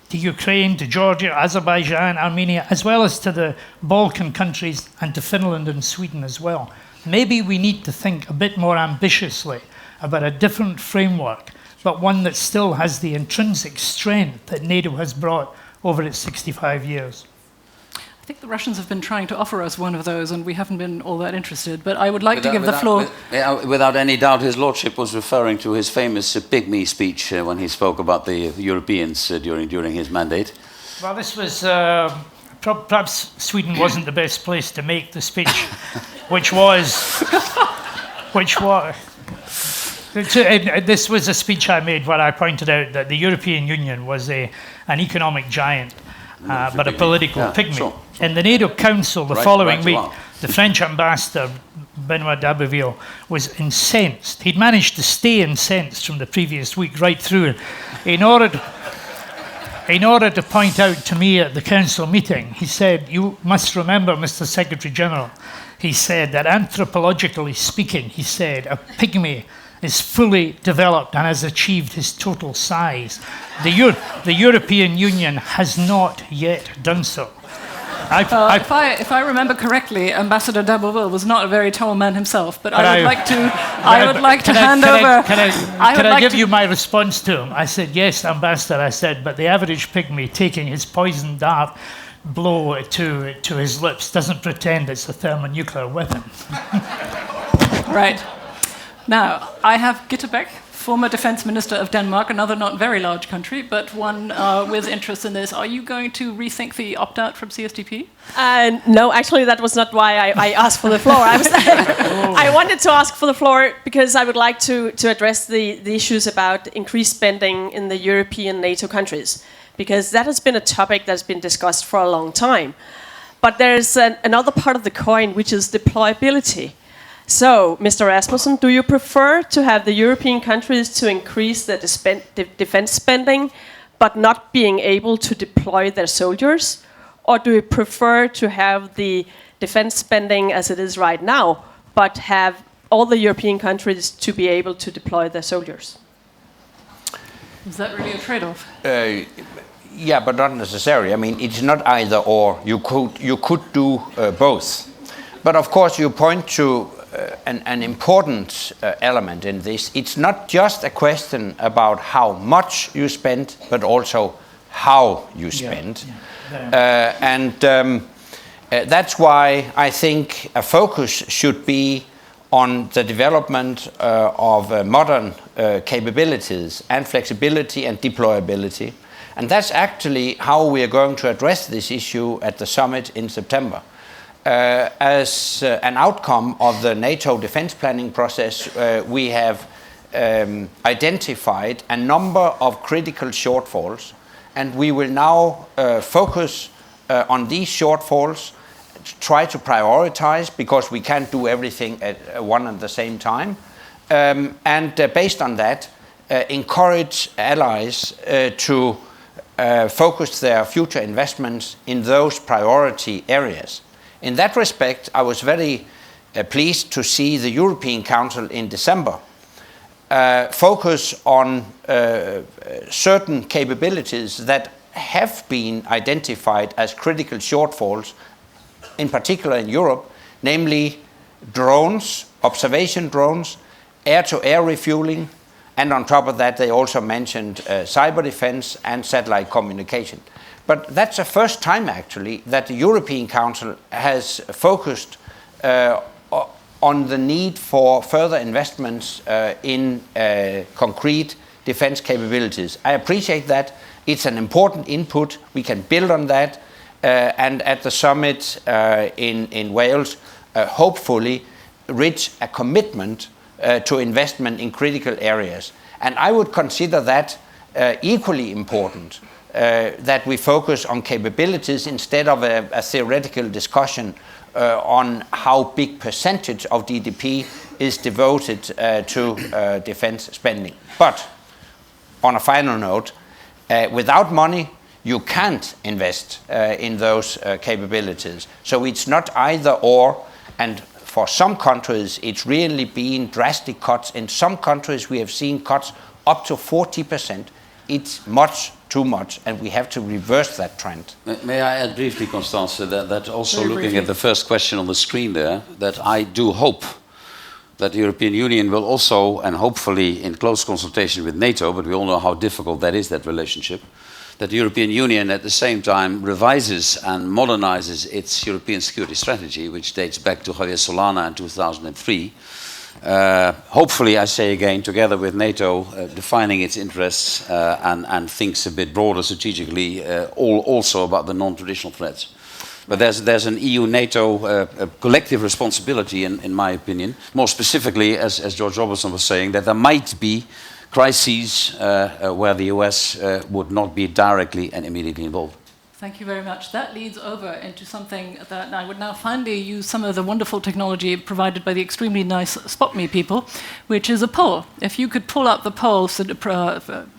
to Ukraine, to Georgia, Azerbaijan, Armenia, as well as to the Balkan countries and to Finland and Sweden as well. Maybe we need to think a bit more ambitiously about a different framework, but one that still has the intrinsic strength that NATO has brought over its 65 years. I think the Russians have been trying to offer us one of those, and we haven't been all that interested. But I would like to give the floor. Without any doubt, his lordship was referring to his famous pygmy speech when he spoke about the Europeans during his mandate. Well, this was perhaps Sweden wasn't the best place to make the speech, which was. This was a speech I made where I pointed out that the European Union was an economic giant, but a political pygmy. Sure. In the NATO Council the following week, the French ambassador, Benoit d'Abbeville, was incensed. He'd managed to stay incensed from the previous week right through it. In order to point out to me at the council meeting, he said, "You must remember, Mr. Secretary General," he said, "that anthropologically speaking," he said, "a pygmy is fully developed and has achieved his total size. The European Union has not yet done so." If I remember correctly, Ambassador d'Abbeville was not a very tall man himself, but I would like to hand over. Can I give you my response to him? I said, "Yes, Ambassador," I said, "but the average pygmy taking his poison dart blow to his lips doesn't pretend it's a thermonuclear weapon." Right. Now, I have Gitte Beck, former defense minister of Denmark, another not very large country, but one with interest in this. Are you going to rethink the opt-out from CSDP? No, actually, that was not why I asked for the floor. I wanted to ask for the floor because I would like to address the issues about increased spending in the European NATO countries, because that has been a topic that's been discussed for a long time. But there's another part of the coin, which is deployability. So, Mr. Rasmussen, do you prefer to have the European countries to increase their defense spending, but not being able to deploy their soldiers? Or do you prefer to have the defense spending as it is right now, but have all the European countries to be able to deploy their soldiers? Is that really a trade-off? Yeah, but not necessarily. I mean, it's not either or. You could do both. But of course, you point to an important element in this. It's not just a question about how much you spend, but also how you spend. That's why I think a focus should be on the development of modern capabilities and flexibility and deployability. And that's actually how we are going to address this issue at the summit in September. As an outcome of the NATO defense planning process, we have identified a number of critical shortfalls, and we will now focus on these shortfalls, try to prioritize, because we can't do everything at one and the same time, and based on that, encourage allies to focus their future investments in those priority areas. In that respect, I was very pleased to see the European Council in December focus on certain capabilities that have been identified as critical shortfalls, in particular in Europe, namely drones, observation drones, air-to-air refueling, and on top of that, they also mentioned cyber defense and satellite communication. But that's the first time, actually, that the European Council has focused on the need for further investments in concrete defense capabilities. I appreciate that. It's an important input. We can build on that. And at the summit in Wales, hopefully reach a commitment to investment in critical areas. And I would consider that equally important, that we focus on capabilities instead of a theoretical discussion on how big percentage of GDP is devoted to defense spending. But on a final note, without money, you can't invest in those capabilities. So it's not either or, and for some countries, it's really been drastic cuts. In some countries, we have seen cuts up to 40%. It's much too much, and we have to reverse that trend. May I add briefly, Constanze, that also looking at the first question on the screen there, that I do hope that the European Union will also, and hopefully in close consultation with NATO, but we all know how difficult that is, that relationship, that the European Union at the same time revises and modernizes its European security strategy, which dates back to Javier Solana in 2003. Hopefully, I say again, together with NATO, defining its interests and thinks a bit broader strategically, also about the non-traditional threats. But there's an EU-NATO collective responsibility, in my opinion, more specifically, as George Robertson was saying, that there might be crises where the US would not be directly and immediately involved. Thank you very much. That leads over into something that I would now finally use some of the wonderful technology provided by the extremely nice Spot Me people, which is a poll. If you could pull up the poll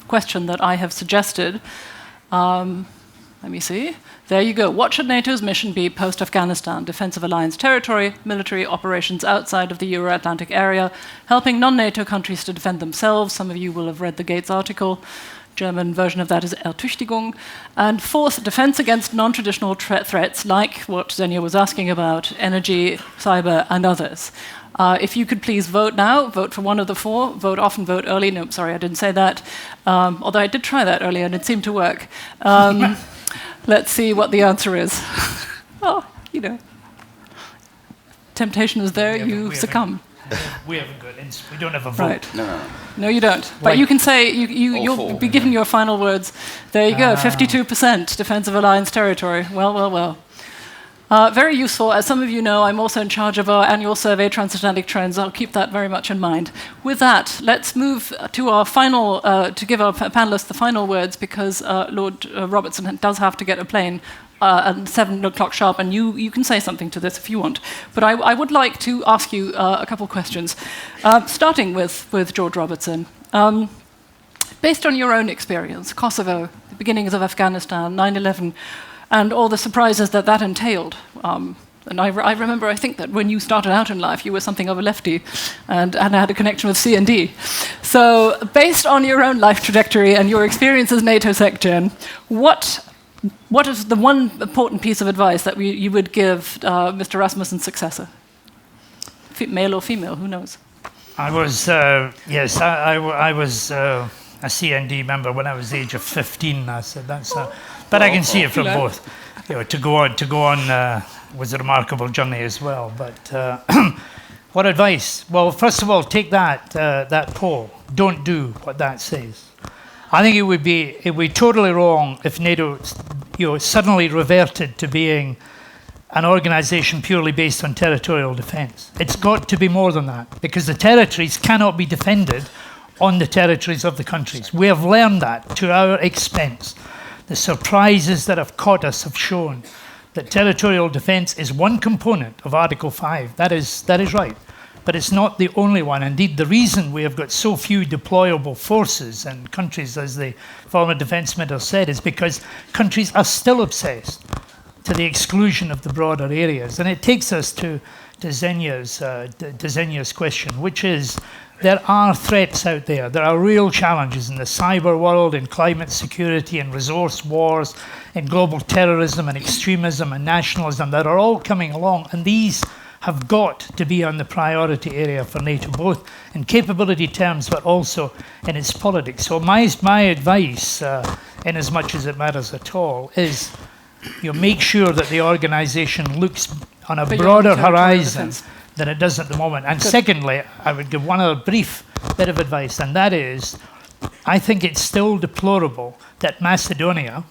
question that I have suggested. Let me see. There you go. What should NATO's mission be post-Afghanistan? Defense of alliance territory, military operations outside of the Euro-Atlantic area, helping non-NATO countries to defend themselves. Some of you will have read the Gates article. German version of that is Ertüchtigung. And fourth, defense against non-traditional threats like what Zenia was asking about, energy, cyber, and others. If you could please vote now, vote for one of the four, vote often, vote early. No, sorry, I didn't say that. Although I did try that earlier and it seemed to work. Let's see what the answer is. Oh, you know. Temptation is there, you succumb. We haven't got it. We don't have a vote. Right. No, you don't. But you can say, you'll be given your final words. There you go, 52% defense of alliance territory. Well. Very useful. As some of you know, I'm also in charge of our annual survey, Transatlantic Trends. I'll keep that very much in mind. With that, let's move to our final, to give our panelists the final words, because Lord Robertson does have to get a plane at 7 o'clock sharp, and you can say something to this if you want. But I would like to ask you a couple of questions, starting with George Robertson. Based on your own experience, Kosovo, the beginnings of Afghanistan, 9/11, and all the surprises that entailed. And I remember, I think that when you started out in life, you were something of a lefty and had a connection with C&D. So based on your own life trajectory and your experience as NATO Sec-Gen, what is the one important piece of advice that you would give Mr. Rasmussen's successor? Male or female, who knows? I was, yes, I was a C&D member when I was the age of 15. I said that's, but I can see it from both. You know, to go on was a remarkable journey as well. But what advice? Well, first of all, take that poll. Don't do what that says. I think it would be totally wrong if NATO, suddenly reverted to being an organization purely based on territorial defense. It's got to be more than that, because the territories cannot be defended on the territories of the countries. We have learned that to our expense. The surprises that have caught us have shown that territorial defense is one component of Article 5. That is right. But it's not the only one. Indeed, the reason we have got so few deployable forces in countries, as the former defense minister said, is because countries are still obsessed to the exclusion of the broader areas. And it takes us to Zenia's question, which is, there are threats out there. There are real challenges in the cyber world, in climate security, in resource wars, in global terrorism and extremism and nationalism that are all coming along. And these have got to be on the priority area for NATO, both in capability terms, but also in its politics. So my advice, in as much as it matters at all, is make sure that the organization looks on a broader horizon than it does at the moment. And secondly, I would give one other brief bit of advice, and that is, I think it's still deplorable that Macedonia,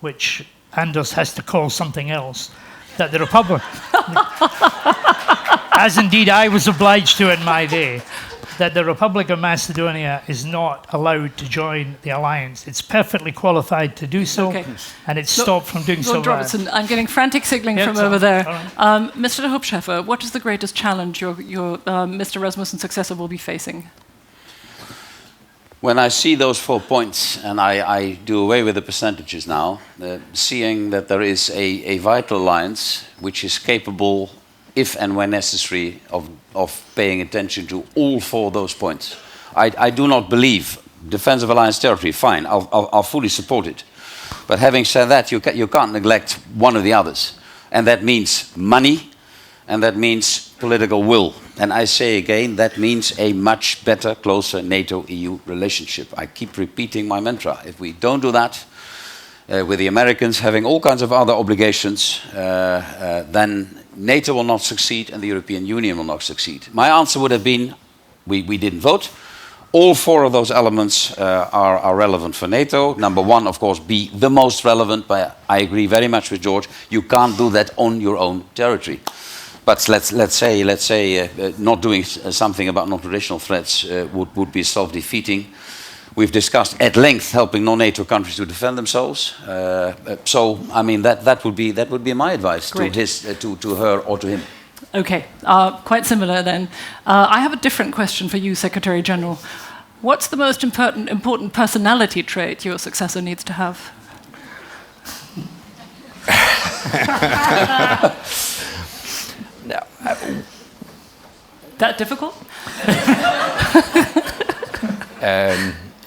which Anders has to call something else, that the Republic, as indeed I was obliged to in my day, that the Republic of Macedonia is not allowed to join the alliance. It's perfectly qualified to do so, and it's stopped from doing so. Lord Robertson, I'm getting frantic signalling from over there. Mr. de Hoop Scheffer, what is the greatest challenge your Mr. Rasmussen's successor will be facing? When I see those 4 points, and I do away with the percentages now, seeing that there is a vital alliance which is capable, if and when necessary, of paying attention to all 4 of those points. I do not believe defense of alliance territory, fine, I'll fully support it. But having said that, you can't neglect one of the others. And that means money, and that means political will. And I say again, that means a much better, closer NATO-EU relationship. I keep repeating my mantra. If we don't do that, with the Americans having all kinds of other obligations, then NATO will not succeed and the European Union will not succeed. My answer would have been, we didn't vote. All 4 of those elements are relevant for NATO. Number 1, of course, be the most relevant, but I agree very much with George. You can't do that on your own territory. But let's say not doing something about non-traditional threats would be self-defeating. We've discussed at length helping non-NATO countries to defend themselves. So I mean that would be my advice to her or to him. Okay, quite similar then. I have a different question for you, Secretary General. What's the most important personality trait your successor needs to have? No, that difficult?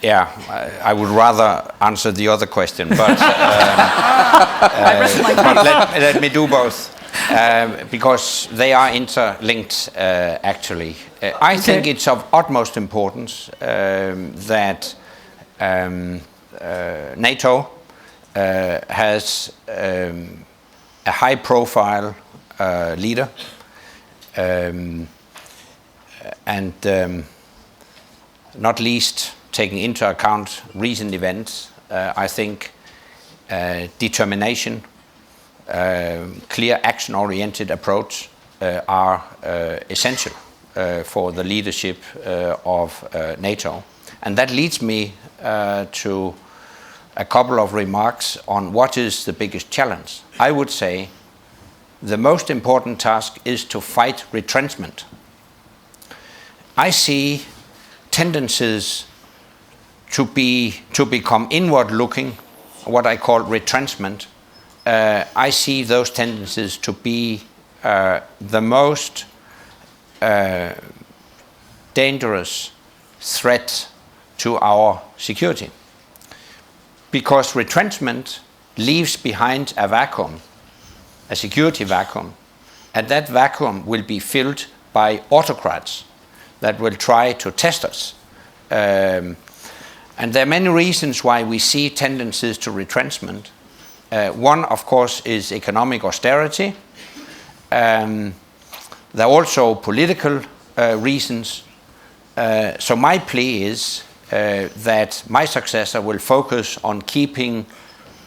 Yeah, I would rather answer the other question, but, let me do both, because they are interlinked, actually. I think it's of utmost importance that NATO has a high-profile leader, and not least taking into account recent events, I think determination, clear action-oriented approach are essential for the leadership of NATO. And that leads me to a couple of remarks on what is the biggest challenge. I would say the most important task is to fight retrenchment. I see tendencies to become inward-looking, what I call retrenchment. I see those tendencies to be the most dangerous threat to our security, because retrenchment leaves behind a vacuum, a security vacuum, and that vacuum will be filled by autocrats that will try to test us. And there are many reasons why we see tendencies to retrenchment. One, of course, is economic austerity. There are also political reasons. So my plea is that my successor will focus on keeping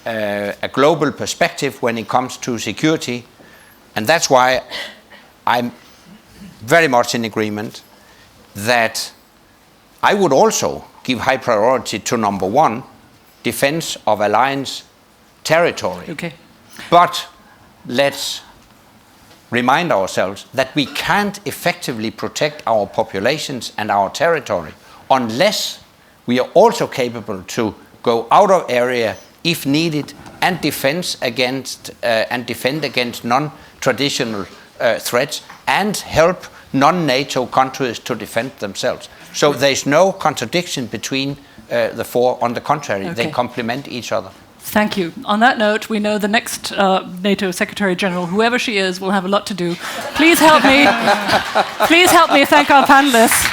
a global perspective when it comes to security. And that's why I'm very much in agreement that I would also give high priority to number 1, defense of alliance territory. Okay. But let's remind ourselves that we can't effectively protect our populations and our territory unless we are also capable to go out of area if needed and defend against non-traditional threats and help non-NATO countries to defend themselves. So there's no contradiction between the 4. On the contrary, they complement each other. Thank you. On that note, we know the next NATO Secretary General, whoever she is, will have a lot to do. Please help me. Please help me thank our panelists.